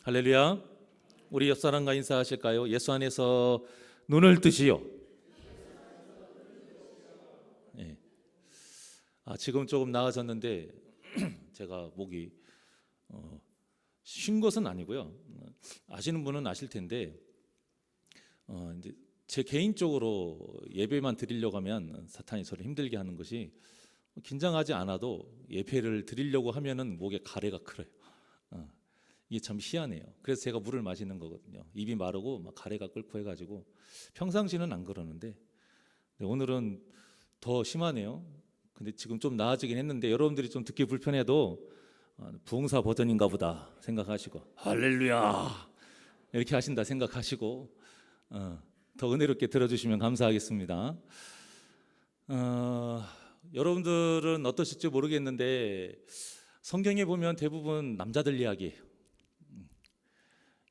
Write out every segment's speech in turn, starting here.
할렐루야. 우리 옆사람과 인사하실까요? 예수 안에서 눈을 뜨시오. 예. 지금 조금 나아졌는데 제가 목이 쉰 것은 아니고요. 아시는 분은 아실 텐데 이제 제 개인적으로 예배만 드리려고 하면 사탄이 저를 힘들게 하는 것이, 긴장하지 않아도 예배를 드리려고 하면은 목에 가래가 클어요. 이게 참 희한해요. 그래서 제가 물을 마시는 거거든요. 입이 마르고 막 가래가 끓고 해가지고 평상시는 안 그러는데 오늘은 더 심하네요. 근데 지금 좀 나아지긴 했는데 여러분들이 좀 듣기 불편해도 부흥사 버전인가 보다 생각하시고 할렐루야 이렇게 하신다 생각하시고 더 은혜롭게 들어주시면 감사하겠습니다. 여러분들은 어떠실지 모르겠는데 성경에 보면 대부분 남자들 이야기예요.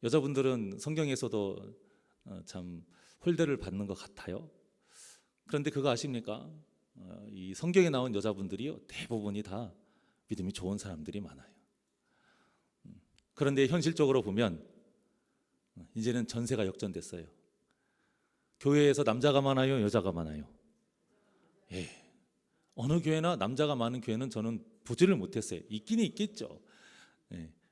여자분들은 성경에서도 참 홀대를 받는 것 같아요. 그런데 그거 아십니까? 이 성경에 나온 여자분들이요, 대부분이 다 믿음이 좋은 사람들이 많아요. 그런데 현실적으로 보면 이제는 전세가 역전됐어요. 교회에서 남자가 많아요, 여자가 많아요? 예. 어느 교회나 남자가 많은 교회는 저는 보지를 못했어요. 있긴 있겠죠.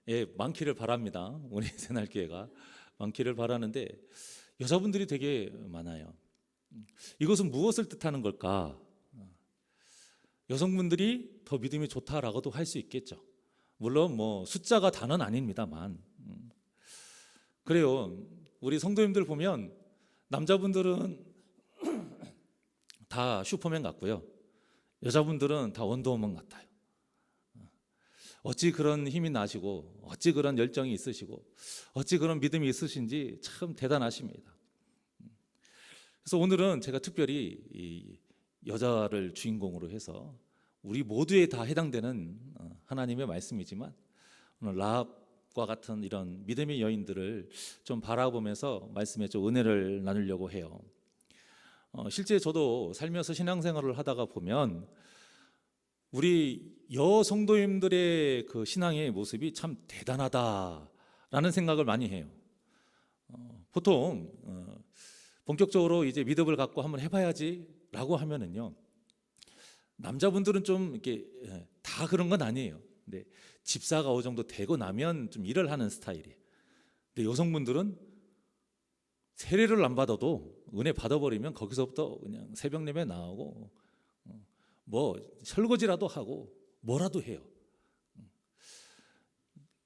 예, 많기를 바랍니다. 우리 새날교회가 많기를 바라는데 여자분들이 되게 많아요. 이것은 무엇을 뜻하는 걸까? 여성분들이 더 믿음이 좋다라고도 할 수 있겠죠. 물론 뭐 숫자가 다는 아닙니다만 그래요. 우리 성도님들 보면 남자분들은 다 슈퍼맨 같고요, 여자분들은 다 원더우먼 같아요. 어찌 그런 힘이 나시고 어찌 그런 열정이 있으시고 어찌 그런 믿음이 있으신지 참 대단하십니다. 그래서 오늘은 제가 특별히 이 여자를 주인공으로 해서 우리 모두에 다 해당되는 하나님의 말씀이지만 오늘 라합과 같은 이런 믿음의 여인들을 좀 바라보면서 말씀에 좀 은혜를 나누려고 해요. 실제 저도 살면서 신앙생활을 하다가 보면 우리 여성도님들의 그 신앙의 모습이 참 대단하다라는 생각을 많이 해요. 보통 본격적으로 이제 믿음을 갖고 한번 해봐야지라고 하면은요, 남자분들은 좀 이렇게 다 그런 건 아니에요. 근데 집사가 어느 정도 되고 나면 좀 일을 하는 스타일이에요. 근데 여성분들은 세례를 안 받아도 은혜 받아버리면 거기서부터 그냥 새벽 예배 나오고 뭐 설거지라도 하고 뭐라도 해요.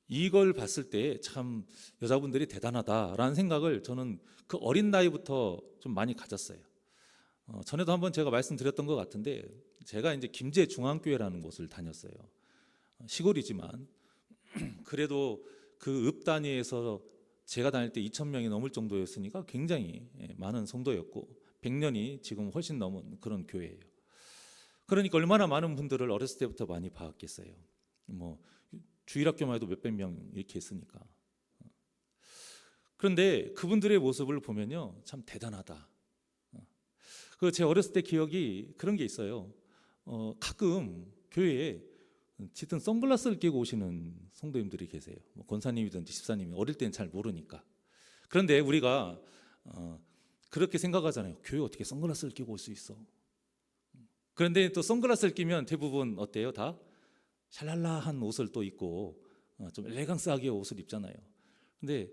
이걸 봤을 때 참 여자분들이 대단하다라는 생각을 저는 그 어린 나이부터 좀 많이 가졌어요. 전에도 한번 제가 말씀드렸던 것 같은데 제가 이제 김제 중앙교회라는 곳을 다녔어요. 시골이지만 그래도 그 읍 단위에서 제가 다닐 때 2,000명이 넘을 정도였으니까 굉장히 많은 성도였고 100년이 지금 훨씬 넘은 그런 교회예요. 그러니까 얼마나 많은 분들을 어렸을 때부터 많이 봤겠어요. 뭐 주일학교만 해도 몇백 명 이렇게 했으니까. 그런데 그분들의 모습을 보면요, 참 대단하다. 그 제 어렸을 때 기억이 그런 게 있어요. 가끔 교회에 짙은 선글라스를 끼고 오시는 성도님들이 계세요. 뭐 권사님이든지 집사님이, 어릴 때는 잘 모르니까. 그런데 우리가 그렇게 생각하잖아요. 교회 어떻게 선글라스를 끼고 올 수 있어? 그런데 또 선글라스를 끼면 대부분 어때요? 다 샬랄라한 옷을 또 입고 좀 엘레강스하게 옷을 입잖아요. 근데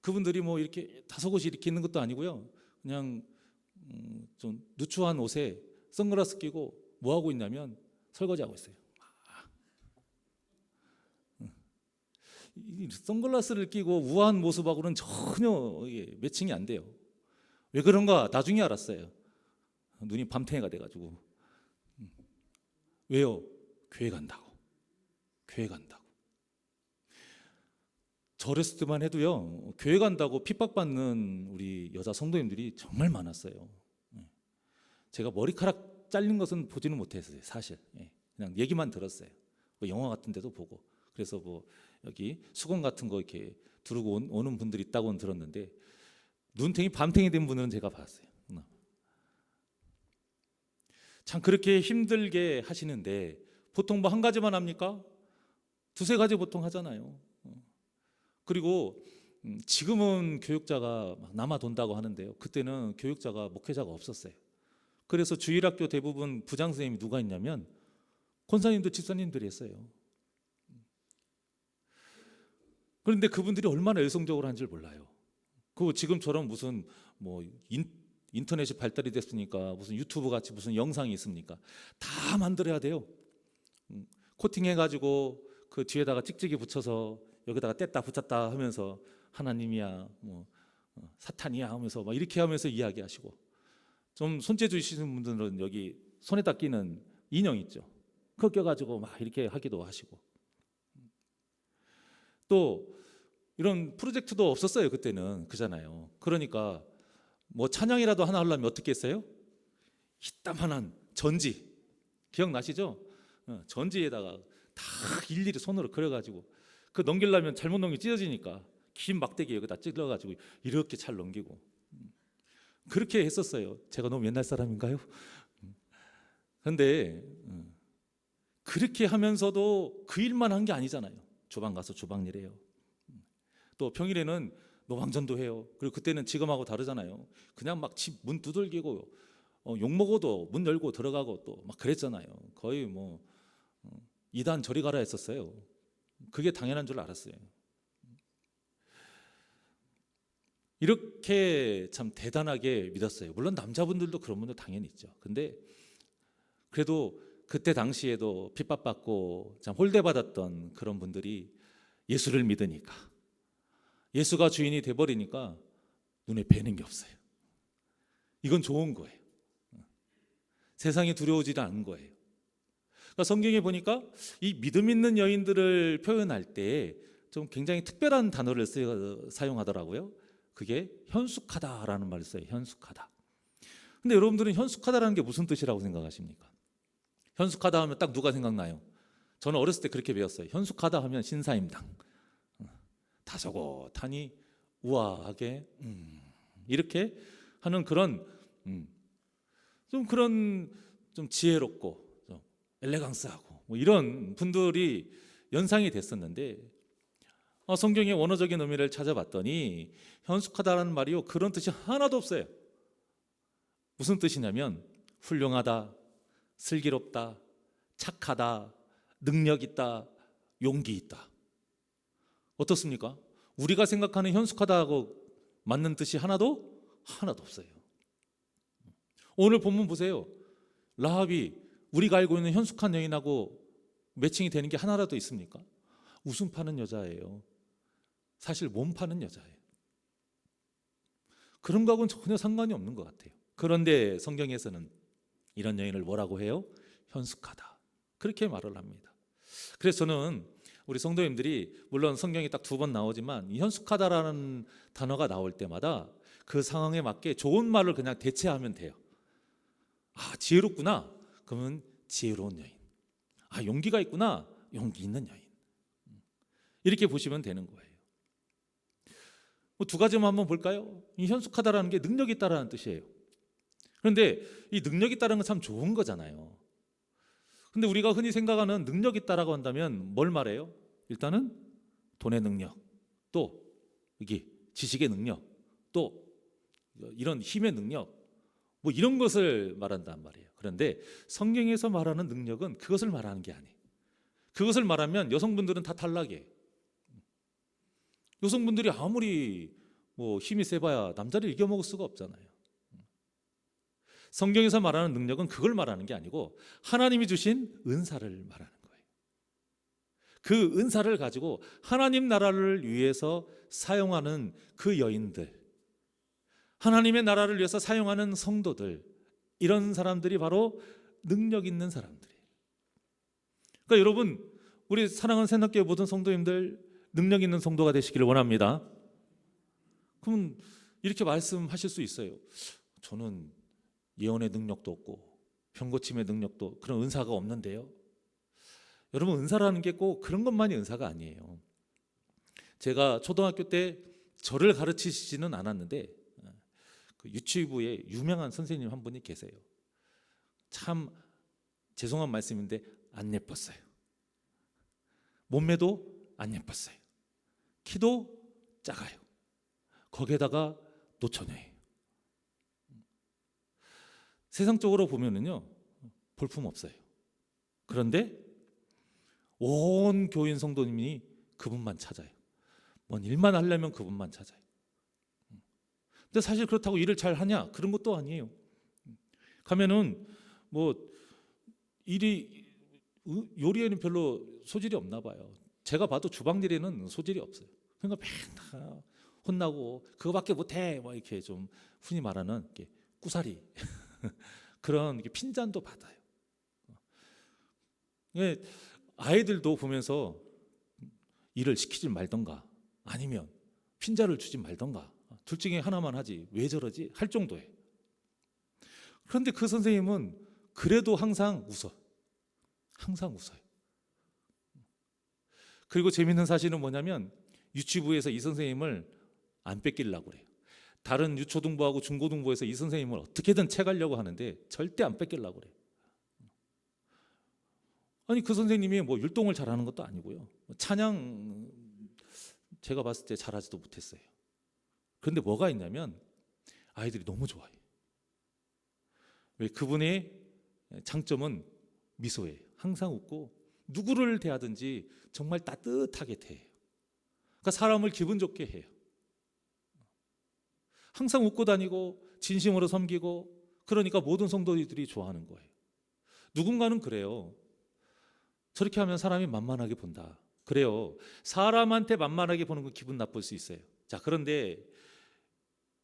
그분들이 뭐 이렇게 다섯옷이 이렇게 있는 것도 아니고요, 그냥 좀 누추한 옷에 선글라스 끼고 뭐 하고 있냐면 설거지하고 있어요. 이 선글라스를 끼고 우아한 모습하고는 전혀 매칭이 안 돼요. 왜 그런가 나중에 알았어요. 눈이 밤탱이가 돼가지고. 왜요? 교회 간다고. 교회 간다고. 저 어렸을 때만 해도요, 교회 간다고 핍박받는 우리 여자 성도님들이 정말 많았어요. 제가 머리카락 잘린 것은 보지는 못했어요, 사실. 그냥 얘기만 들었어요. 뭐 영화 같은 데도 보고. 그래서 뭐 여기 수건 같은 거 이렇게 두르고 오는 분들이 있다고는 들었는데 눈탱이 밤탱이 된 분들은 제가 봤어요. 참 그렇게 힘들게 하시는데 보통 뭐 한 가지만 합니까? 두세 가지 보통 하잖아요. 그리고 지금은 교육자가 막 남아 돈다고 하는데요. 그때는 교육자가 목회자가 없었어요. 그래서 주일학교 대부분 부장 선생님이 누가 있냐면 권사님들, 집사님들이 했어요. 그런데 그분들이 얼마나 열성적으로 한 줄 몰라요. 그 지금처럼 무슨 뭐 인터넷이 발달이 됐으니까 무슨 유튜브 같이 무슨 영상이 있습니까? 다 만들어야 돼요. 코팅해가지고 그 뒤에다가 찍찍이 붙여서 여기다가 뗐다 붙였다 하면서 하나님이야, 뭐 사탄이야 하면서 막 이렇게 하면서 이야기하시고, 좀 손재주 있으신 분들은 여기 손에다 끼는 인형 있죠. 그거 껴가지고 막 이렇게 하기도 하시고, 또 이런 프로젝트도 없었어요. 그때는 그잖아요. 그러니까 뭐 찬양이라도 하나 하려면 어떻게 했어요? 이따만한 전지 기억나시죠? 전지에다가 다 일일이 손으로 그려가지고 그 넘기려면 잘못 넘기 찢어지니까 긴 막대기 여기다 찔러가지고 이렇게 잘 넘기고 그렇게 했었어요. 제가 너무 옛날 사람인가요? 그런데 그렇게 하면서도 그 일만 한 게 아니잖아요. 주방 가서 주방 일해요. 또 평일에는 노방전도 해요. 그리고 그때는 지금하고 다르잖아요. 그냥 막 집 문 두들기고 욕 먹어도 문 열고 들어가고 또 막 그랬잖아요. 거의 뭐 이단 저리 가라 했었어요. 그게 당연한 줄 알았어요. 이렇게 참 대단하게 믿었어요. 물론 남자분들도 그런 분들 당연히 있죠. 근데 그래도 그때 당시에도 핍박받고 참 홀대받았던 그런 분들이 예수를 믿으니까, 예수가 주인이 돼버리니까 눈에 뵈는 게 없어요. 이건 좋은 거예요. 세상이 두려워지지 않은 거예요. 그러니까 성경에 보니까 이 믿음 있는 여인들을 표현할 때 좀 굉장히 특별한 단어를 사용하더라고요. 그게 현숙하다라는 말을 써요. 현숙하다. 근데 여러분들은 현숙하다라는 게 무슨 뜻이라고 생각하십니까? 현숙하다 하면 딱 누가 생각나요? 저는 어렸을 때 그렇게 배웠어요. 현숙하다 하면 신사임당, 다소곳하니 우아하게 이렇게 하는 그런 좀 지혜롭고 좀 엘레강스하고 뭐 이런 분들이 연상이 됐었는데, 성경의 원어적인 의미를 찾아봤더니 현숙하다라는 말이요, 그런 뜻이 하나도 없어요. 무슨 뜻이냐면 훌륭하다, 슬기롭다, 착하다, 능력 있다, 용기 있다. 어떻습니까? 우리가 생각하는 현숙하다고 맞는 뜻이 하나도 없어요. 오늘 본문 보세요. 라합이 우리가 알고 있는 현숙한 여인하고 매칭이 되는 게 하나라도 있습니까? 웃음 파는 여자예요. 사실 몸 파는 여자예요. 그런 거하고는 전혀 상관이 없는 것 같아요. 그런데 성경에서는 이런 여인을 뭐라고 해요? 현숙하다, 그렇게 말을 합니다. 그래서 저는 우리 성도님들이, 물론 성경이 딱 2번 나오지만 이 현숙하다라는 단어가 나올 때마다 그 상황에 맞게 좋은 말을 그냥 대체하면 돼요. 지혜롭구나, 그러면 지혜로운 여인. 용기가 있구나, 용기 있는 여인. 이렇게 보시면 되는 거예요. 2가지만 한번 볼까요? 이 현숙하다라는 게 능력이 있다라는 뜻이에요. 그런데 이 능력이 있다는 건 참 좋은 거잖아요. 근데 우리가 흔히 생각하는 능력 있다라고 한다면 뭘 말해요? 일단은 돈의 능력, 또 이게 지식의 능력, 또 이런 힘의 능력, 뭐 이런 것을 말한단 말이에요. 그런데 성경에서 말하는 능력은 그것을 말하는 게 아니에요. 그것을 말하면 여성분들은 다 탈락이에요. 여성분들이 아무리 뭐 힘이 세봐야 남자를 이겨먹을 수가 없잖아요. 성경에서 말하는 능력은 그걸 말하는 게 아니고 하나님이 주신 은사를 말하는 거예요. 그 은사를 가지고 하나님 나라를 위해서 사용하는 그 여인들, 하나님의 나라를 위해서 사용하는 성도들, 이런 사람들이 바로 능력 있는 사람들이에요. 그러니까 여러분, 우리 사랑하는 새학교의 모든 성도님들 능력 있는 성도가 되시기를 원합니다. 그럼 이렇게 말씀하실 수 있어요. 저는 예언의 능력도 없고 병고침의 능력도, 그런 은사가 없는데요. 여러분, 은사라는 게 꼭 그런 것만이 은사가 아니에요. 제가 초등학교 때 저를 가르치시지는 않았는데 그 유치부에 유명한 선생님 한 분이 계세요. 참 죄송한 말씀인데 안 예뻤어요. 몸매도 안 예뻤어요. 키도 작아요. 거기에다가 노처녀예요. 세상적으로 보면은요, 볼품 없어요. 그런데 온 교인 성도님이 그분만 찾아요. 뭔 일만 하려면 그분만 찾아요. 근데 사실 그렇다고 일을 잘 하냐? 그런 것도 아니에요. 가면은 뭐 요리에는 별로 소질이 없나 봐요. 제가 봐도 주방 일에는 소질이 없어요. 그러니까 맨날 혼나고 그거밖에 못해 뭐 이렇게 좀 흔히 말하는 이렇게 꾸사리 그런 이렇게 핀잔도 받아요. 아이들도 보면서 일을 시키지 말던가 아니면 핀잔을 주지 말던가 둘 중에 하나만 하지 왜 저러지 할 정도예요. 그런데 그 선생님은 그래도 항상 웃어요. 그리고 재밌는 사실은 뭐냐면 유치부에서 이 선생님을 안 뺏기려고 그래요. 다른 유초등부하고 중고등부에서 이 선생님을 어떻게든 채가려고 하는데 절대 안 뺏기려고 그래요. 아니 그 선생님이 뭐 율동을 잘하는 것도 아니고요. 찬양 제가 봤을 때 잘하지도 못했어요. 그런데 뭐가 있냐면 아이들이 너무 좋아해요. 왜 그분의 장점은 미소예요. 항상 웃고 누구를 대하든지 정말 따뜻하게 대해요. 그러니까 사람을 기분 좋게 해요. 항상 웃고 다니고 진심으로 섬기고 그러니까 모든 성도들이 좋아하는 거예요. 누군가는 그래요. 저렇게 하면 사람이 만만하게 본다. 그래요. 사람한테 만만하게 보는 건 기분 나쁠 수 있어요. 자, 그런데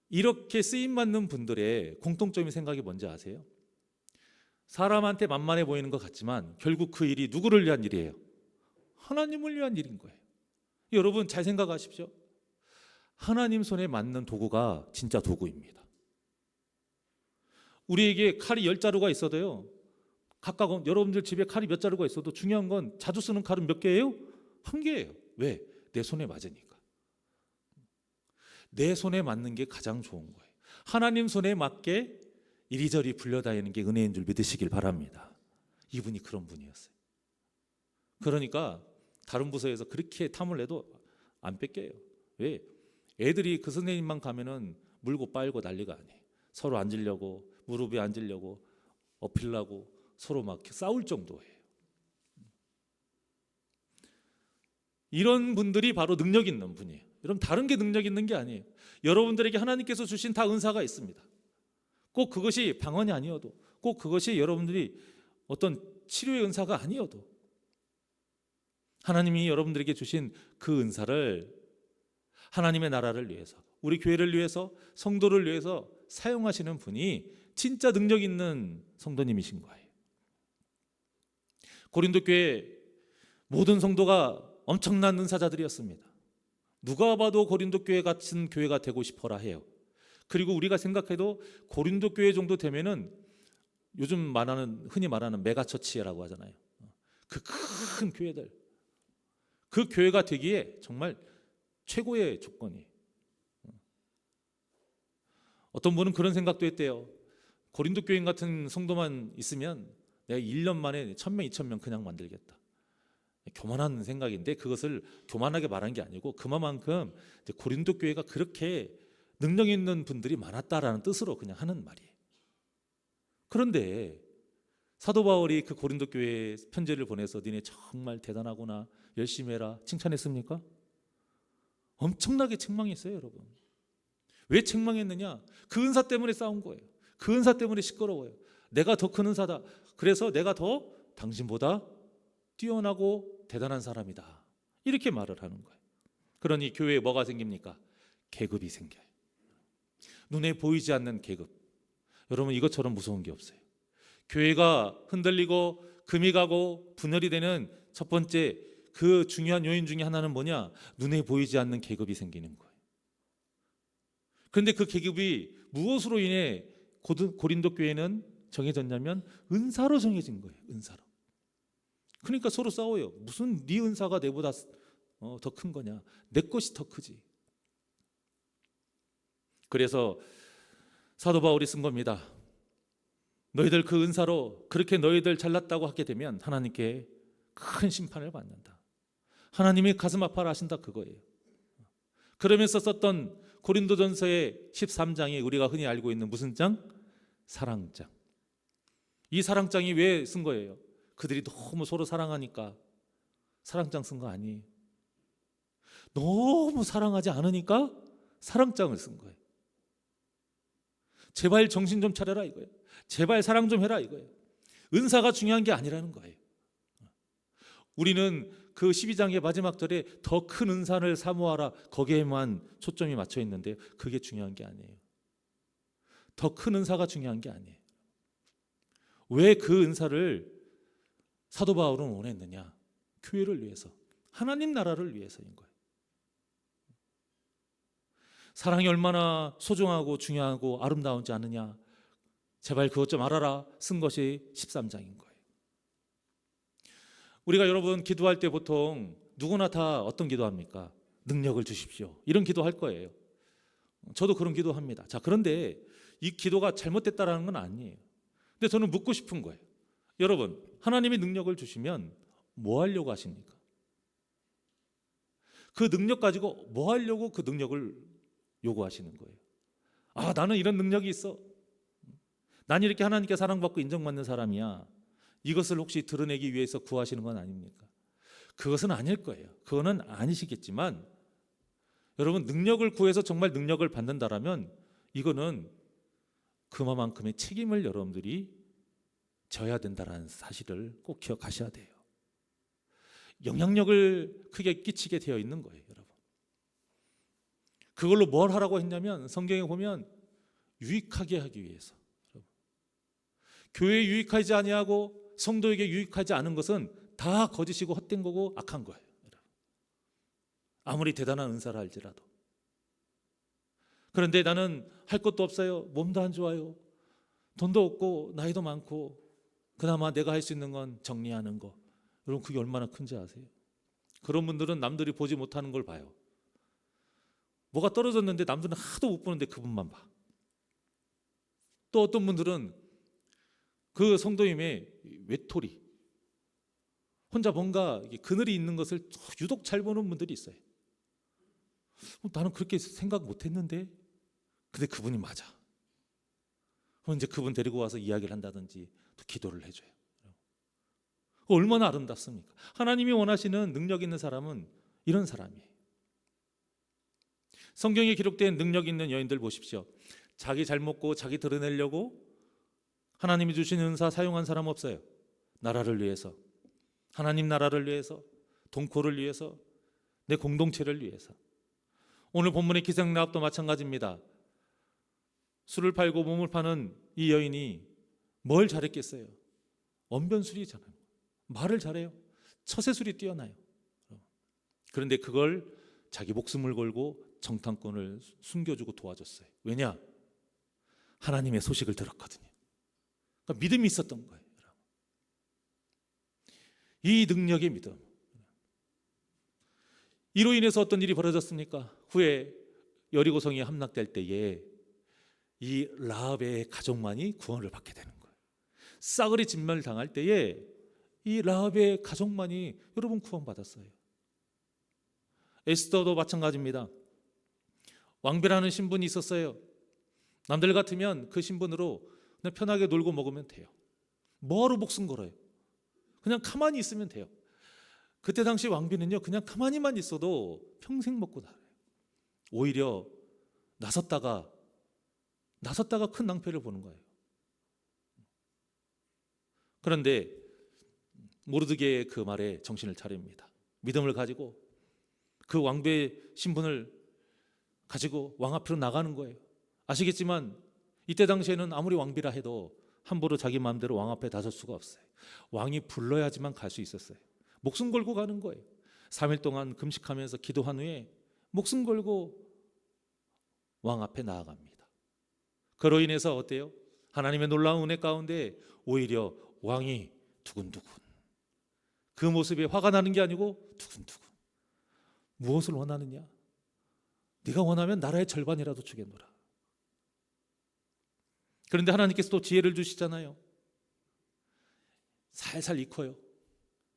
이렇게 쓰임받는 분들의 공통점이 생각이 뭔지 아세요? 사람한테 만만해 보이는 것 같지만 결국 그 일이 누구를 위한 일이에요? 하나님을 위한 일인 거예요. 여러분 잘 생각하십시오. 하나님 손에 맞는 도구가 진짜 도구입니다. 우리에게 칼이 10자루가 있어도요, 각각 여러분들 집에 칼이 몇 자루가 있어도 중요한 건 자주 쓰는 칼은 몇 개예요? 한 개예요. 왜? 내 손에 맞으니까. 내 손에 맞는 게 가장 좋은 거예요. 하나님 손에 맞게 이리저리 불려다니는 게 은혜인 줄 믿으시길 바랍니다. 이분이 그런 분이었어요. 그러니까 다른 부서에서 그렇게 탐을 내도 안 뺏겨요. 왜? 애들이 그 선생님만 가면은 물고 빨고 난리가 아니에요. 서로 앉으려고 무릎에 앉으려고 엎으려고 서로 막 싸울 정도예요. 이런 분들이 바로 능력 있는 분이에요. 여러분 다른 게 능력 있는 게 아니에요. 여러분들에게 하나님께서 주신 다 은사가 있습니다. 꼭 그것이 방언이 아니어도 꼭 그것이 여러분들이 어떤 치료의 은사가 아니어도 하나님이 여러분들에게 주신 그 은사를 하나님의 나라를 위해서 우리 교회를 위해서 성도를 위해서 사용하시는 분이 진짜 능력 있는 성도님이신 거예요. 고린도 교회 모든 성도가 엄청난 은사자들이었습니다. 누가 봐도 고린도 교회 같은 교회가 되고 싶어라 해요. 그리고 우리가 생각해도 고린도 교회 정도 되면은 요즘 흔히 말하는 메가처치라고 하잖아요. 그 큰 교회들, 그 교회가 되기에 정말 최고의 조건이. 어떤 분은 그런 생각도 했대요. 고린도 교인 같은 성도만 있으면 내가 1년 만에 1000명, 2000명 그냥 만들겠다. 교만한 생각인데 그것을 교만하게 말한 게 아니고 그만큼 고린도 교회가 그렇게 능력 있는 분들이 많았다라는 뜻으로 그냥 하는 말이에요. 그런데 사도 바울이 그 고린도 교회에 편지를 보내서 니네 정말 대단하구나 열심히 해라 칭찬했습니까? 엄청나게 책망했어요. 여러분 왜 책망했느냐? 그 은사 때문에 싸운 거예요. 그 은사 때문에 시끄러워요. 내가 더 큰 은사다. 그래서 내가 더 당신보다 뛰어나고 대단한 사람이다. 이렇게 말을 하는 거예요. 그러니 교회에 뭐가 생깁니까? 계급이 생겨요. 눈에 보이지 않는 계급. 여러분 이것처럼 무서운 게 없어요. 교회가 흔들리고 금이 가고 분열이 되는 첫 번째 그 중요한 요인 중에 하나는 뭐냐? 눈에 보이지 않는 계급이 생기는 거예요. 그런데 그 계급이 무엇으로 인해 고린도 교회는 정해졌냐면 은사로 정해진 거예요. 은사로. 그러니까 서로 싸워요. 무슨 네 은사가 내보다 더 큰 거냐? 내 것이 더 크지. 그래서 사도 바울이 쓴 겁니다. 너희들 그 은사로 그렇게 너희들 잘났다고 하게 되면 하나님께 큰 심판을 받는다. 하나님이 가슴 아파라 하신다 그거예요. 그러면서 썼던 고린도전서의 13장이 우리가 흔히 알고 있는 무슨 장? 사랑장. 이 사랑장이 왜 쓴 거예요? 그들이 너무 서로 사랑하니까 사랑장 쓴 거 아니에요. 너무 사랑하지 않으니까 사랑장을 쓴 거예요. 제발 정신 좀 차려라 이거예요. 제발 사랑 좀 해라 이거예요. 은사가 중요한 게 아니라는 거예요. 우리는 그 12장의 마지막 절에 더 큰 은사를 사모하라, 거기에만 초점이 맞춰 있는데 그게 중요한 게 아니에요. 더 큰 은사가 중요한 게 아니에요. 왜 그 은사를 사도 바울은 원했느냐? 교회를 위해서, 하나님 나라를 위해서인 거예요. 사랑이 얼마나 소중하고 중요하고 아름다운지 아느냐? 제발 그것 좀 알아라 쓴 것이 13장인 거예요. 우리가 여러분 기도할 때 보통 누구나 다 어떤 기도합니까? 능력을 주십시오. 이런 기도할 거예요. 저도 그런 기도합니다. 자, 그런데 이 기도가 잘못됐다라는 건 아니에요. 근데 저는 묻고 싶은 거예요. 여러분, 하나님이 능력을 주시면 뭐 하려고 하십니까? 그 능력 가지고 뭐 하려고 그 능력을 요구하시는 거예요? 아, 나는 이런 능력이 있어. 난 이렇게 하나님께 사랑받고 인정받는 사람이야. 이것을 혹시 드러내기 위해서 구하시는 건 아닙니까? 그것은 아닐 거예요. 그거는 아니시겠지만 여러분, 능력을 구해서 정말 능력을 받는다라면 이거는 그만큼의 책임을 여러분들이 져야 된다는 사실을 꼭 기억하셔야 돼요. 영향력을 크게 끼치게 되어 있는 거예요, 여러분. 그걸로 뭘 하라고 했냐면 성경에 보면 유익하게 하기 위해서. 교회에 유익하지 아니하고 성도에게 유익하지 않은 것은 다 거짓이고 헛된 거고 악한 거예요. 아무리 대단한 은사를 할지라도. 그런데 나는 할 것도 없어요. 몸도 안 좋아요. 돈도 없고 나이도 많고 그나마 내가 할 수 있는 건 정리하는 거. 여러분, 그게 얼마나 큰지 아세요? 그런 분들은 남들이 보지 못하는 걸 봐요. 뭐가 떨어졌는데 남들은 하도 못 보는데 그분만 봐. 또 어떤 분들은 그 성도님의 외톨이, 혼자 뭔가 그늘이 있는 것을 유독 잘 보는 분들이 있어요. 나는 그렇게 생각 못했는데, 근데 그분이 맞아. 그럼 이제 그분 데리고 와서 이야기를 한다든지 또 기도를 해줘요. 얼마나 아름답습니까? 하나님이 원하시는 능력 있는 사람은 이런 사람이에요. 성경에 기록된 능력 있는 여인들 보십시오. 자기 잘 먹고 자기 드러내려고 하나님이 주신 은사 사용한 사람 없어요. 나라를 위해서, 하나님 나라를 위해서, 동포를 위해서, 내 공동체를 위해서. 오늘 본문의 기생라합도 마찬가지입니다. 술을 팔고 몸을 파는 이 여인이 뭘 잘했겠어요? 언변술이잖아요. 말을 잘해요. 처세술이 뛰어나요. 그런데 그걸 자기 목숨을 걸고 정탐꾼을 숨겨주고 도와줬어요. 왜냐? 하나님의 소식을 들었거든요. 그러니까 믿음이 있었던 거예요. 이 능력의 믿음. 이로 인해서 어떤 일이 벌어졌습니까? 후에 여리고성이 함락될 때에 이 라합의 가족만이 구원을 받게 되는 거예요. 싸그리 진멸당할 때에 이 라합의 가족만이 여러분 구원받았어요. 에스더도 마찬가지입니다. 왕비라는 신분이 있었어요. 남들 같으면 그 신분으로 그냥 편하게 놀고 먹으면 돼요. 뭐하러 목숨 걸어요? 그냥 가만히 있으면 돼요. 그때 당시 왕비는요, 그냥 가만히만 있어도 평생 먹고 살아요. 오히려 나섰다가 큰 낭패를 보는 거예요. 그런데 모르드게의 그 말에 정신을 차립니다. 믿음을 가지고 그 왕비의 신분을 가지고 왕 앞으로 나가는 거예요. 아시겠지만 이때 당시에는 아무리 왕비라 해도 함부로 자기 마음대로 왕 앞에 나설 수가 없어요. 왕이 불러야지만 갈 수 있었어요. 목숨 걸고 가는 거예요. 3일 동안 금식하면서 기도한 후에 목숨 걸고 왕 앞에 나아갑니다. 그로 인해서 어때요? 하나님의 놀라운 은혜 가운데 오히려 왕이 두근두근, 그 모습에 화가 나는 게 아니고 두근두근. 무엇을 원하느냐? 네가 원하면 나라의 절반이라도 주겠노라. 그런데 하나님께서 또 지혜를 주시잖아요. 살살 익혀요.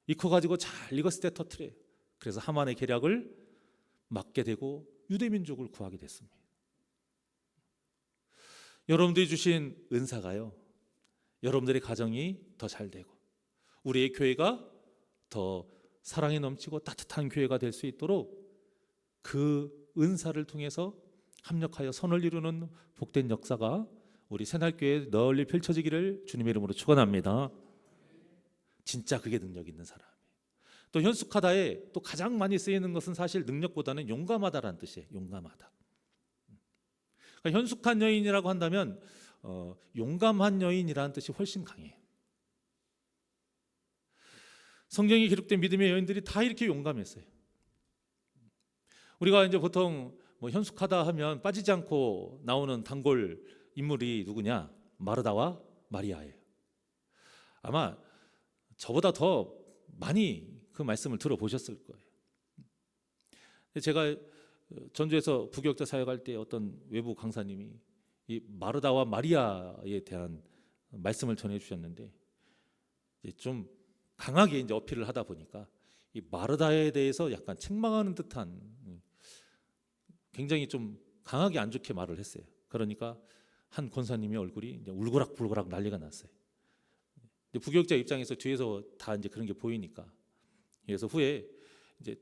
익혀가지고 잘 익었을 때 터트려요. 그래서 하만의 계략을 막게 되고 유대민족을 구하게 됐습니다. 여러분들이 주신 은사가요, 여러분들의 가정이 더 잘 되고 우리의 교회가 더 사랑이 넘치고 따뜻한 교회가 될 수 있도록 그 은사를 통해서 합력하여 선을 이루는 복된 역사가 우리 새날교회에 널리 펼쳐지기를 주님의 이름으로 축원합니다. 진짜 그게 능력 있는 사람이에요. 또 현숙하다에 또 가장 많이 쓰이는 것은 사실 능력보다는 용감하다라는 뜻이에요. 용감하다. 그러니까 현숙한 여인이라고 한다면 용감한 여인이라는 뜻이 훨씬 강해요. 성경에 기록된 믿음의 여인들이 다 이렇게 용감했어요. 우리가 이제 보통 뭐 현숙하다 하면 빠지지 않고 나오는 단골 인물이 누구냐? 마르다와 마리아예요. 아마 저보다 더 많이 그 말씀을 들어보셨을 거예요. 제가 전주에서 부교육자 사역할 때 어떤 외부 강사님이 이 마르다와 마리아에 대한 말씀을 전해 주셨는데, 좀 강하게 이제 어필을 하다 보니까 이 마르다에 대해서 약간 책망하는 듯한, 굉장히 좀 강하게 안 좋게 말을 했어요. 그러니까 한 권사님의 얼굴이 이제 울그락불그락 난리가 났어요. 근데 부교육자 입장에서 뒤에서 다 이제 그런 게 보이니까, 그래서 후에 이제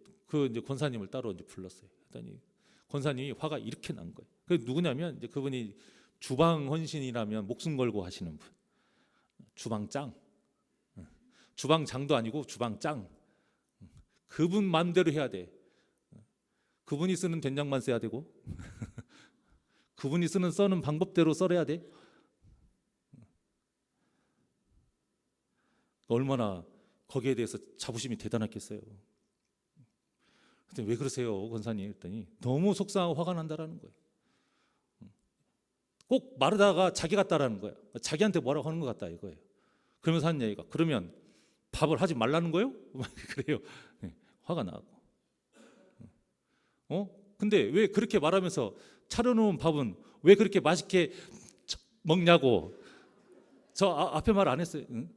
이제 권사님을 따로 이제 불렀어요. 그랬더니 권사님이 화가 이렇게 난 거예요. 그 누구냐면 이제 그분이 주방 헌신이라면 목숨 걸고 하시는 분, 주방짱, 주방장도 아니고 주방짱. 그분 마음대로 해야 돼. 그분이 쓰는 된장만 써야 되고 그분이 써는 방법대로 썰어야 돼. 얼마나 거기에 대해서 자부심이 대단했겠어요. 그랬더니 왜 그러세요, 권사님? 했더니 너무 속상하고 화가 난다라는 거예요. 꼭 마르다가 자기 같다라는 거예요. 자기한테 뭐라고 하는 것 같다 이거예요. 그러면서 하는 얘기가, 그러면 밥을 하지 말라는 거예요? 그래요. 화가 나고. 근데 왜 그렇게 말하면서 차려놓은 밥은 왜 그렇게 맛있게 먹냐고. 저 앞에 말 안 했어요. 응?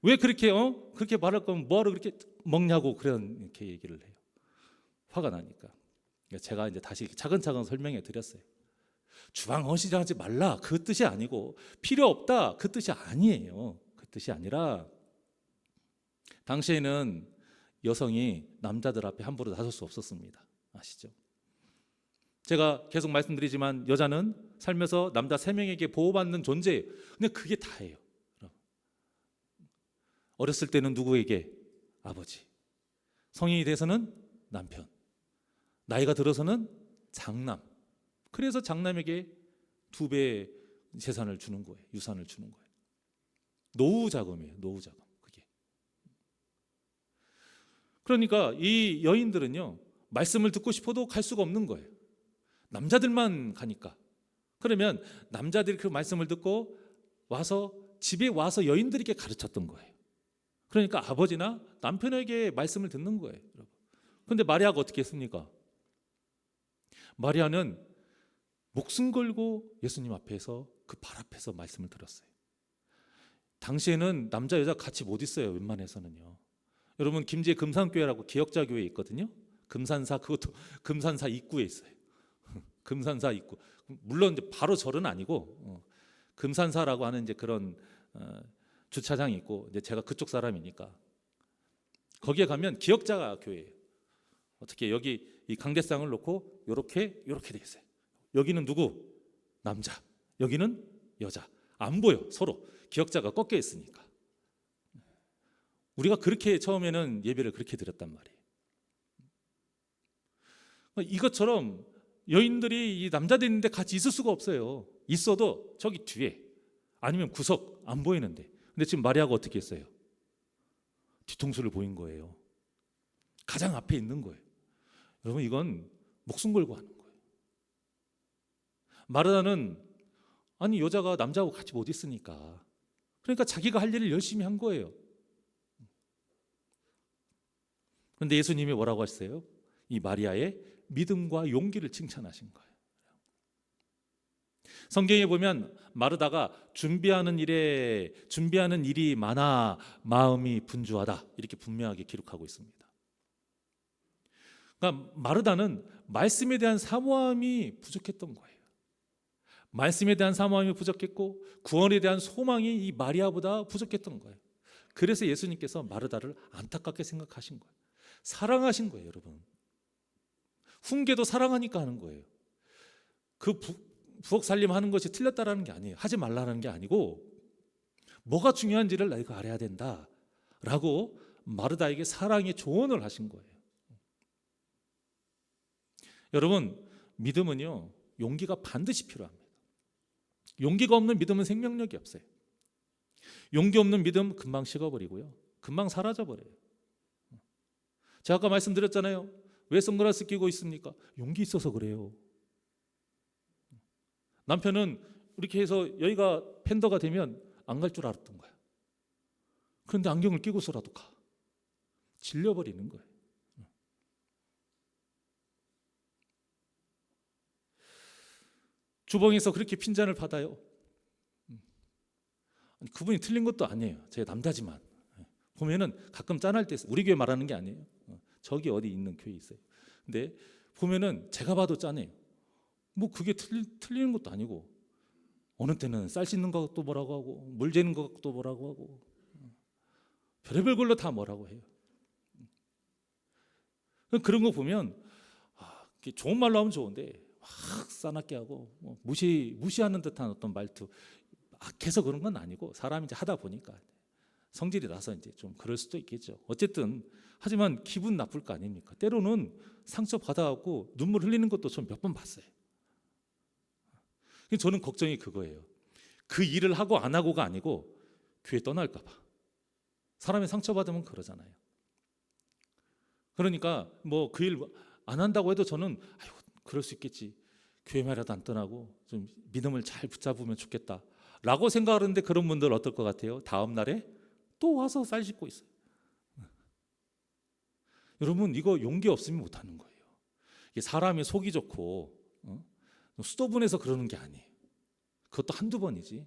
왜 그렇게 그렇게 말할 거면 뭐하러 그렇게 먹냐고 이렇게 얘기를 해요. 화가 나니까. 제가 이제 다시 차근차근 설명해 드렸어요. 주방 헌신하지 말라 그 뜻이 아니고, 필요 없다 그 뜻이 아니에요. 그 뜻이 아니라, 당시에는 여성이 남자들 앞에 함부로 나설 수 없었습니다. 아시죠? 제가 계속 말씀드리지만 여자는 살면서 남자 3명에게 보호받는 존재예요. 근데 그게 다예요. 어렸을 때는 누구에게? 아버지. 성인이 돼서는 남편. 나이가 들어서는 장남. 그래서 장남에게 2배의 재산을 주는 거예요. 유산을 주는 거예요. 노후 자금이에요. 노후 자금. 그게. 그러니까 이 여인들은요, 말씀을 듣고 싶어도 갈 수가 없는 거예요. 남자들만 가니까. 그러면 남자들이 그 말씀을 듣고 와서 집에 와서 여인들에게 가르쳤던 거예요. 그러니까 아버지나 남편에게 말씀을 듣는 거예요. 그런데 마리아가 어떻게 했습니까? 마리아는 목숨 걸고 예수님 앞에서 그 발 앞에서 말씀을 들었어요. 당시에는 남자 여자 같이 못 있어요. 웬만해서는요. 여러분, 김제 금산교회라고 기역자교회 있거든요. 금산사, 그것도 금산사 입구에 있어요. 금산사 입구. 물론 이제 바로 절은 아니고 금산사라고 하는 이제 그런 주차장이 있고, 이제 제가 그쪽 사람이니까 거기에 가면 기역자 교회예요. 어떻게 여기 이 강대상을 놓고 이렇게 돼 있어요. 여기는 누구? 남자. 여기는 여자. 안 보여 서로. 기역자가 꺾여 있으니까. 우리가 그렇게 처음에는 예배를 그렇게 드렸단 말이에요. 이것처럼 여인들이 이 남자들 있는데 같이 있을 수가 없어요. 있어도 저기 뒤에 아니면 구석 안 보이는데. 근데 지금 마리아가 어떻게 했어요? 뒤통수를 보인 거예요. 가장 앞에 있는 거예요. 여러분, 이건 목숨 걸고 하는 거예요. 마르다는 아니 여자가 남자하고 같이 못 있으니까, 그러니까 자기가 할 일을 열심히 한 거예요. 그런데 예수님이 뭐라고 하셨어요? 이 마리아의 믿음과 용기를 칭찬하신 거예요. 성경에 보면 마르다가 준비하는 일이 많아 마음이 분주하다, 이렇게 분명하게 기록하고 있습니다. 그러니까 마르다는 말씀에 대한 사모함이 부족했던 거예요. 말씀에 대한 사모함이 부족했고 구원에 대한 소망이 이 마리아보다 부족했던 거예요. 그래서 예수님께서 마르다를 안타깝게 생각하신 거예요. 사랑하신 거예요, 여러분. 훈계도 사랑하니까 하는 거예요. 그 부엌 살림하는 것이 틀렸다라는 게 아니에요. 하지 말라는 게 아니고 뭐가 중요한지를 내가 알아야 된다라고 마르다에게 사랑의 조언을 하신 거예요. 여러분, 믿음은요, 용기가 반드시 필요합니다. 용기가 없는 믿음은 생명력이 없어요. 용기 없는 믿음 금방 식어버리고요, 금방 사라져버려요. 제가 아까 말씀드렸잖아요. 왜 선글라스 끼고 있습니까? 용기 있어서 그래요. 남편은 이렇게 해서 여기가 팬더가 되면 안 갈 줄 알았던 거야. 그런데 안경을 끼고서라도 가. 질려버리는 거예요. 주방에서 그렇게 핀잔을 받아요. 아니, 그분이 틀린 것도 아니에요. 제가 남자지만 보면은 가끔 짠할 때 있어요. 우리 교회 말하는 게 아니에요. 저기 어디 있는 교회 있어요. 근데 보면은 제가 봐도 짠해요. 뭐 그게 틀리는 것도 아니고, 어느 때는 쌀 씻는 것도 뭐라고 하고 물 재는 것도 뭐라고 하고 별의별 걸로 다 뭐라고 해요. 그런 거 보면 좋은 말로 하면 좋은데 확 싸납게 하고 무시하는 듯한 어떤 말투, 악해서 그런 건 아니고 사람이 이제 하다 보니까 성질이 나서 이제 좀 그럴 수도 있겠죠. 어쨌든 하지만 기분 나쁠 거 아닙니까? 때로는 상처 받아갖고 눈물 흘리는 것도 좀 몇 번 봤어요. 저는 걱정이 그거예요. 그 일을 하고 안 하고가 아니고 교회 떠날까 봐. 사람이 상처받으면 그러잖아요. 그러니까 뭐 그 일 안 한다고 해도 저는 아이고 그럴 수 있겠지, 교회 말이라도 안 떠나고 좀 믿음을 잘 붙잡으면 좋겠다 라고 생각하는데, 그런 분들 어떨 것 같아요? 다음 날에 또 와서 쌀 씻고 있어요. 여러분, 이거 용기 없으면 못하는 거예요. 이게 사람이 속이 좋고 수도분해서 그러는 게 아니에요. 그것도 한두 번이지.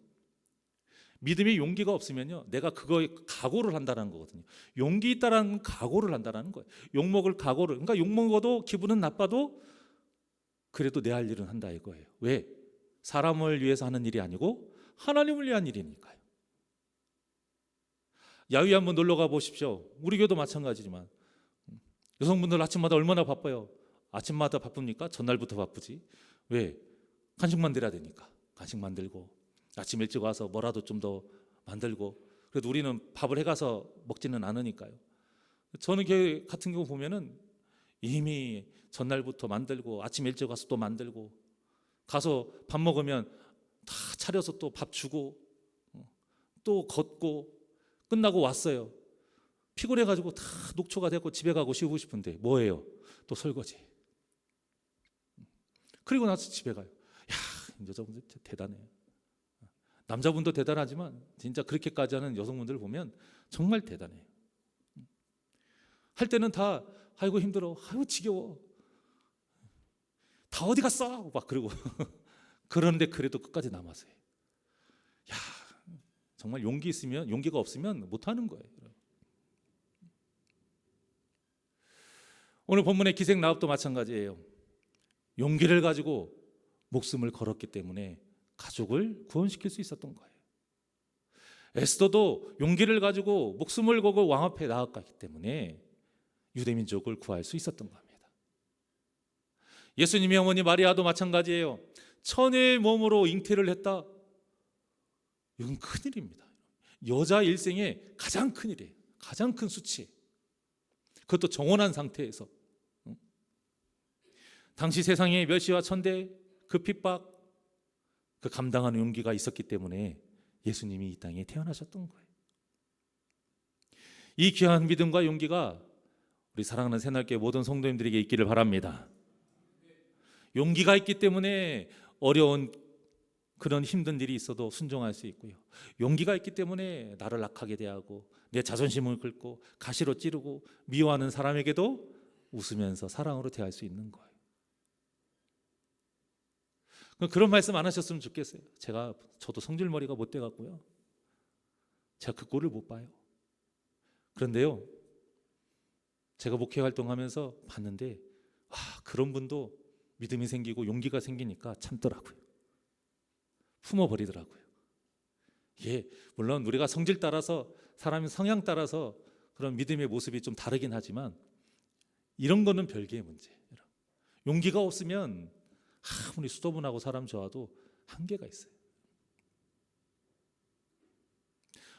믿음의 용기가 없으면요, 내가 그거에 각오를 한다는 거거든요. 용기 있다라는 각오를 한다는 거예요. 욕먹을 각오를. 그러니까 욕먹어도 기분은 나빠도 그래도 내 할 일은 한다 이거예요. 왜? 사람을 위해서 하는 일이 아니고 하나님을 위한 일이니까요. 야외 한번 놀러 가 보십시오. 우리 교도 마찬가지지만 여성분들 아침마다 얼마나 바빠요. 아침마다 바쁩니까? 전날부터 바쁘지. 왜? 간식 만들어야 되니까. 간식 만들고 아침 일찍 와서 뭐라도 좀 더 만들고. 그래도 우리는 밥을 해가서 먹지는 않으니까요. 저는 교회 같은 경우 보면은 이미 전날부터 만들고 아침 일찍 와서 또 만들고, 가서 밥 먹으면 다 차려서 또 밥 주고 또 걷고, 끝나고 왔어요. 피곤해가지고 다 녹초가 되고 집에 가고 쉬고 싶은데 뭐예요? 또 설거지. 그리고 나서 집에 가요. 야, 여자분들 대단해요. 남자분도 대단하지만 진짜 그렇게까지 하는 여성분들을 보면 정말 대단해요. 할 때는 다 아이고 힘들어, 아이고 지겨워, 다 어디 갔어? 막 그러고 그러는데 그래도 끝까지 남아서 해요. 야, 정말 용기가 없으면 못하는 거예요. 오늘 본문의 기생 라합도 마찬가지예요. 용기를 가지고 목숨을 걸었기 때문에 가족을 구원시킬 수 있었던 거예요. 에스더도 용기를 가지고 목숨을 걸고 왕 앞에 나아갔기 때문에 유대민족을 구할 수 있었던 겁니다. 예수님의 어머니 마리아도 마찬가지예요. 처녀의 몸으로 잉태를 했다. 이건 큰일입니다. 여자 일생에 가장 큰일이에요. 가장 큰 수치. 그것도 정혼한 상태에서. 당시 세상의 멸시와 천대, 그 핍박, 그 감당하는 용기가 있었기 때문에 예수님이 이 땅에 태어나셨던 거예요. 이 귀한 믿음과 용기가 우리 사랑하는 새날교회 모든 성도님들에게 있기를 바랍니다. 용기가 있기 때문에 어려운 그런 힘든 일이 있어도 순종할 수 있고요. 용기가 있기 때문에 나를 악하게 대하고 내 자존심을 긁고 가시로 찌르고 미워하는 사람에게도 웃으면서 사랑으로 대할 수 있는 거예요. 그런 말씀 안 하셨으면 좋겠어요. 저도 성질머리가 못 돼갖고요, 제가 그 꼴을 못 봐요. 그런데요, 제가 목회 활동하면서 봤는데 그런 분도 믿음이 생기고 용기가 생기니까 참더라고요. 품어버리더라고요. 예, 물론 우리가 성질 따라서 사람의 성향 따라서 그런 믿음의 모습이 좀 다르긴 하지만 이런 거는 별개의 문제예요. 용기가 없으면 아무리 수도분하고 사람 좋아도 한계가 있어요.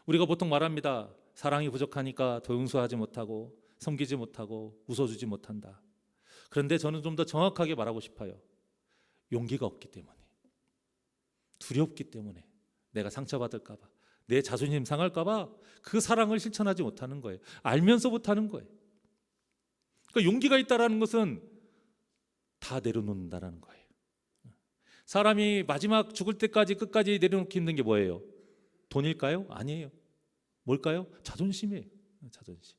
우리가 보통 말합니다. 사랑이 부족하니까 도용수하지 못하고 섬기지 못하고 웃어주지 못한다. 그런데 저는 좀 더 정확하게 말하고 싶어요. 용기가 없기 때문에, 두렵기 때문에, 내가 상처받을까 봐, 내 자존심 상할까 봐 그 사랑을 실천하지 못하는 거예요. 알면서 못하는 거예요. 그러니까 용기가 있다라는 것은 다 내려놓는다라는 거예요. 사람이 마지막 죽을 때까지 끝까지 내려놓기 힘든 게 뭐예요? 돈일까요? 아니에요. 뭘까요? 자존심이에요. 자존심.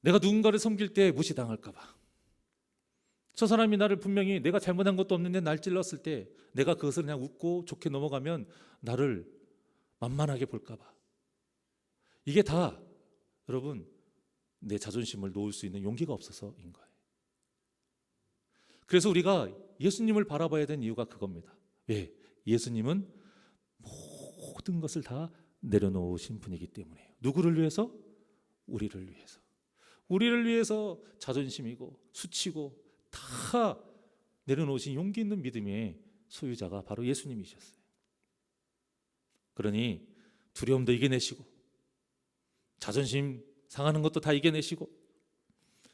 내가 누군가를 섬길 때 무시당할까 봐, 저 사람이 나를 분명히 내가 잘못한 것도 없는데 날 찔렀을 때 내가 그것을 그냥 웃고 좋게 넘어가면 나를 만만하게 볼까 봐, 이게 다 여러분 내 자존심을 놓을 수 있는 용기가 없어서인 거예요. 그래서 우리가 예수님을 바라봐야 되는 이유가 그겁니다. 왜? 예수님은 모든 것을 다 내려놓으신 분이기 때문이에요. 누구를 위해서? 우리를 위해서. 우리를 위해서 자존심이고 수치고 다 내려놓으신 용기 있는 믿음의 소유자가 바로 예수님이셨어요. 그러니 두려움도 이겨내시고 자존심 상하는 것도 다 이겨내시고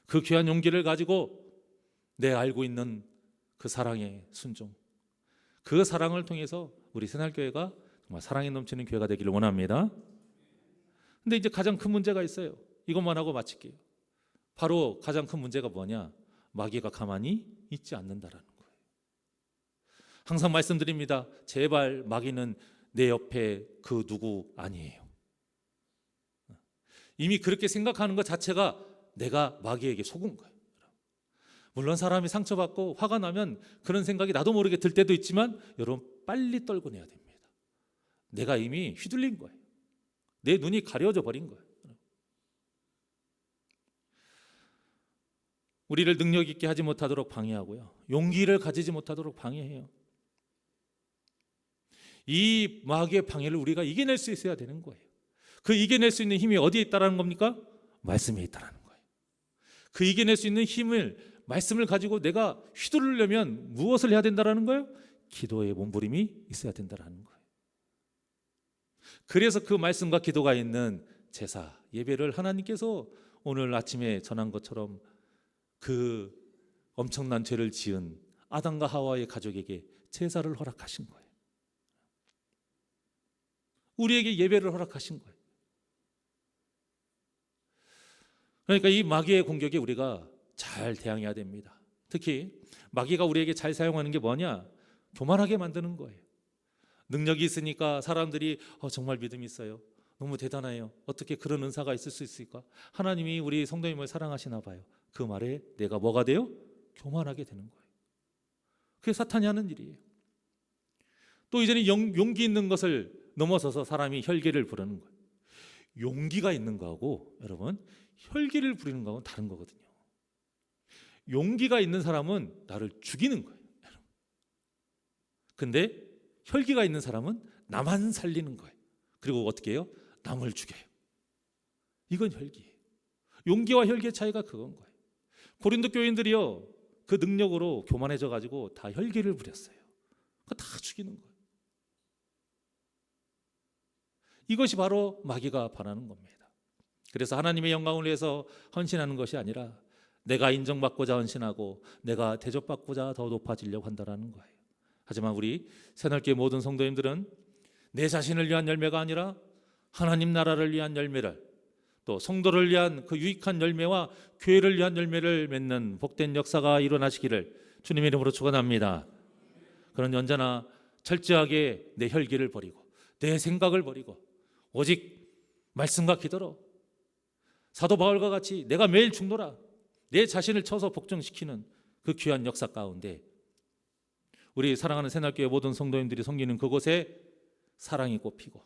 그 귀한 용기를 가지고 내 알고 있는 그 사랑의 순종, 그 사랑을 통해서 우리 새날교회가 정말 사랑이 넘치는 교회가 되기를 원합니다. 근데 이제 가장 큰 문제가 있어요. 이것만 하고 마칠게요. 바로 가장 큰 문제가 뭐냐? 마귀가 가만히 있지 않는다라는 거예요. 항상 말씀드립니다. 제발 마귀는 내 옆에 그 누구 아니에요. 이미 그렇게 생각하는 것 자체가 내가 마귀에게 속은 거예요. 물론 사람이 상처받고 화가 나면 그런 생각이 나도 모르게 들 때도 있지만 여러분 빨리 떨궈내야 됩니다. 내가 이미 휘둘린 거예요. 내 눈이 가려져 버린 거예요. 우리를 능력 있게 하지 못하도록 방해하고요, 용기를 가지지 못하도록 방해해요. 이 마귀의 방해를 우리가 이겨낼 수 있어야 되는 거예요. 그 이겨낼 수 있는 힘이 어디에 있다라는 겁니까? 말씀에 있다라는 거예요. 그 이겨낼 수 있는 힘을, 말씀을 가지고 내가 휘두르려면 무엇을 해야 된다라는 거예요? 기도의 몸부림이 있어야 된다라는 거예요. 그래서 그 말씀과 기도가 있는 제사, 예배를 하나님께서 오늘 아침에 전한 것처럼 그 엄청난 죄를 지은 아담과 하와의 가족에게 제사를 허락하신 거예요. 우리에게 예배를 허락하신 거예요. 그러니까 이 마귀의 공격에 우리가 잘 대항해야 됩니다. 특히 마귀가 우리에게 잘 사용하는 게 뭐냐? 교만하게 만드는 거예요. 능력이 있으니까 사람들이 정말 믿음이 있어요, 너무 대단해요, 어떻게 그런 은사가 있을 수 있을까? 하나님이 우리 성도님을 사랑하시나 봐요. 그 말에 내가 뭐가 돼요? 교만하게 되는 거예요. 그게 사탄이 하는 일이에요. 또 이제는 용기 있는 것을 넘어서서 사람이 혈기를 부르는 거예요. 용기가 있는 거하고 여러분 혈기를 부리는 거하고는 다른 거거든요. 용기가 있는 사람은 나를 죽이는 거예요. 근데 혈기가 있는 사람은 나만 살리는 거예요. 그리고 어떻게 해요? 남을 죽여요. 이건 혈기예요. 용기와 혈기의 차이가 그건 거예요. 고린도 교인들이요, 그 능력으로 교만해져 가지고 다 혈기를 부렸어요. 그거 다 죽이는 거예요. 이것이 바로 마귀가 바라는 겁니다. 그래서 하나님의 영광을 위해서 헌신하는 것이 아니라 내가 인정받고자 헌신하고 내가 대접받고자 더 높아지려고 한다는 거예요. 하지만 우리 새날교회 모든 성도님들은 내 자신을 위한 열매가 아니라 하나님 나라를 위한 열매를, 또 성도를 위한 그 유익한 열매와 교회를 위한 열매를 맺는 복된 역사가 일어나시기를 주님의 이름으로 축원합니다. 그런 언제나 철저하게 내 혈기를 버리고 내 생각을 버리고 오직 말씀과 기도로 사도 바울과 같이 내가 매일 죽노라 내 자신을 쳐서 복종시키는 그 귀한 역사 가운데 우리 사랑하는 새날교회 모든 성도님들이 섬기는 그곳에 사랑이 꽃피고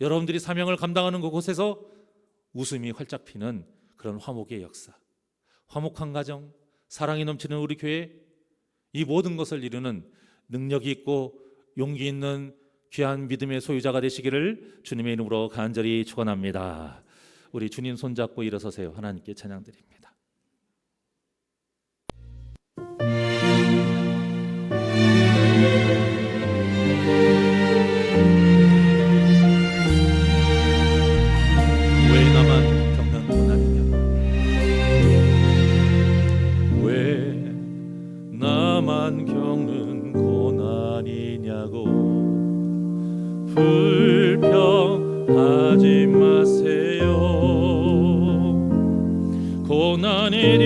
여러분들이 사명을 감당하는 그곳에서 웃음이 활짝 피는 그런 화목의 역사, 화목한 가정, 사랑이 넘치는 우리 교회, 이 모든 것을 이루는 능력이 있고 용기 있는 귀한 믿음의 소유자가 되시기를 주님의 이름으로 간절히 축원합니다. 우리 주님 손잡고 일어서세요. 하나님께 찬양드립니다. 왜 나만 겪는 고난이냐고, 왜 나만 겪는 고난이냐고, 불평하지 마세요. 고난의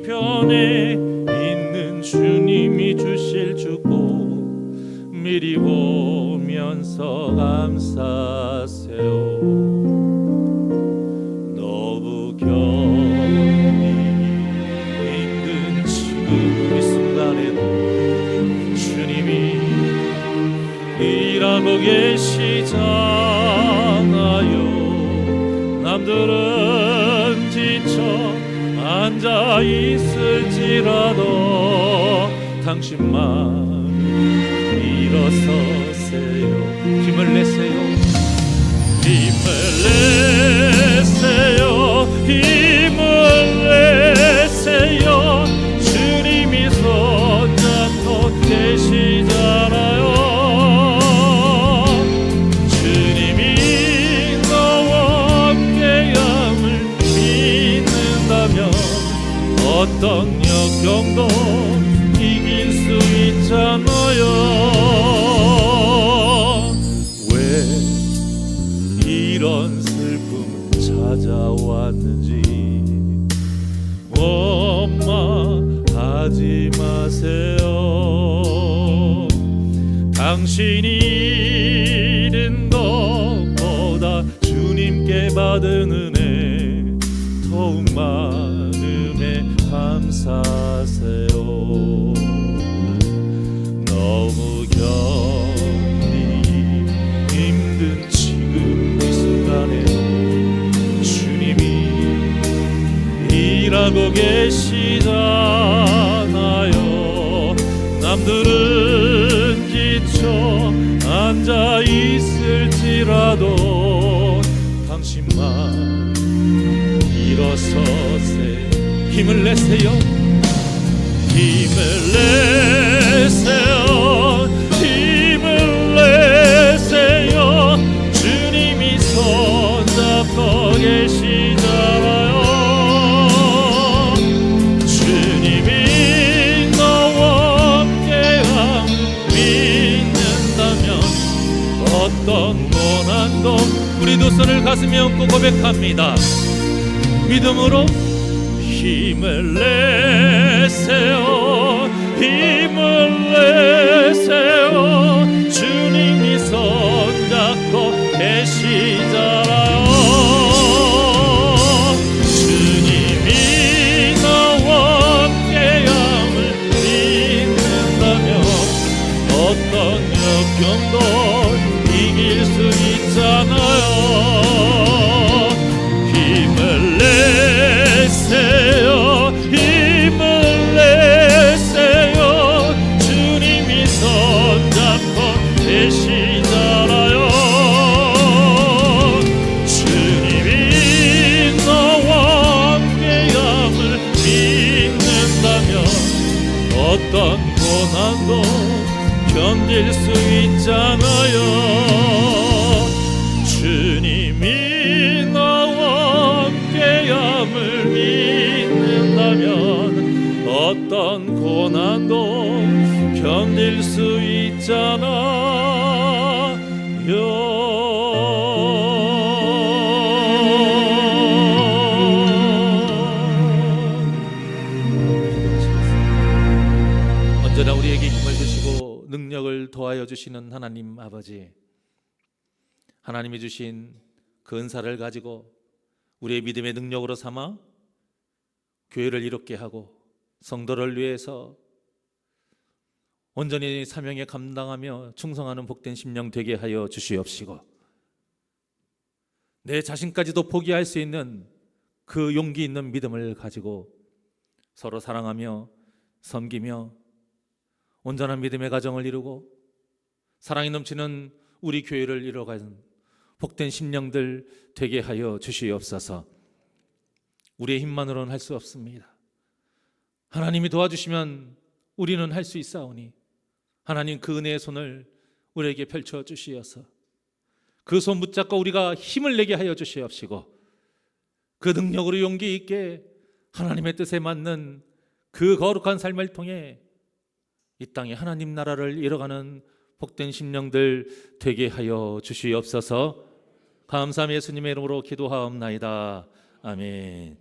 뒤편에 있는 주님이 주실 축복 미리 보면서 감사하세요. 너무 겪기 힘든 지금 이 순간에도 주님이 일하고 계시잖아요. 남들은 지쳐 앉아 있을지라도 당신만 일어서세요. 힘을 내세요. 힘을 내세요. 힘을 내세요. 주님이 손잡고 계시잖아요. 주님이 너와 함께함을 믿는다면 어떤 역경도 이길 수 있잖아요. 왜 이런 슬픔은 찾아왔는지 원망하지 마세요. 당신이 잃은 것보다 주님께 받은 은혜 더욱 많음에 감사하세요. 너무 겪기 힘든 지금 이 순간에도 주님이 일하고 계시잖아요. 남들은 지쳐 앉아 있을지라도 당신만 일어서세요. 힘을 내세요. 힘을 내세요. 힘을 내세요. 주님이 손잡고 계시잖아요. 주님이 너와 함께함 믿는다면 어떤 고난도 우리 두 손을 가슴에 얹고 고백합니다. 믿음으로 힘을 내세요. 힘을 내세요. 주님이 손잡고 계시잖아요. 주님이 나와 함께함을 믿는다면 어떤 역경도 이길 수 있잖아요. 힘을 내세요. 힘을 내세요. 주님이 손잡고 계시잖아요. 주님이 너와 함께함을 믿는다면 어떤 고난도 견딜 수 있잖아요. 주님이 나와 함께함을 믿는다면 어떤 고난도 견딜 수 있잖아요. 언제나 우리에게 힘을 주시고 능력을 더하여 주시는 하나님 아버지, 하나님이 주신 그 은사를 가지고 우리의 믿음의 능력으로 삼아 교회를 이롭게 하고 성도를 위해서 온전히 사명에 감당하며 충성하는 복된 심령 되게 하여 주시옵시고, 내 자신까지도 포기할 수 있는 그 용기 있는 믿음을 가지고 서로 사랑하며 섬기며 온전한 믿음의 가정을 이루고 사랑이 넘치는 우리 교회를 이뤄가는 복된 심령들 되게 하여 주시옵소서. 우리의 힘만으로는 할 수 없습니다. 하나님이 도와주시면 우리는 할 수 있사오니 하나님 그 은혜의 손을 우리에게 펼쳐 주시어서 그 손 붙잡고 우리가 힘을 내게 하여 주시옵시고 그 능력으로 용기 있게 하나님의 뜻에 맞는 그 거룩한 삶을 통해 이 땅에 하나님 나라를 이뤄가는 복된 심령들 되게 하여 주시옵소서. 감사함 예수님의 이름으로 기도하옵나이다. 아멘.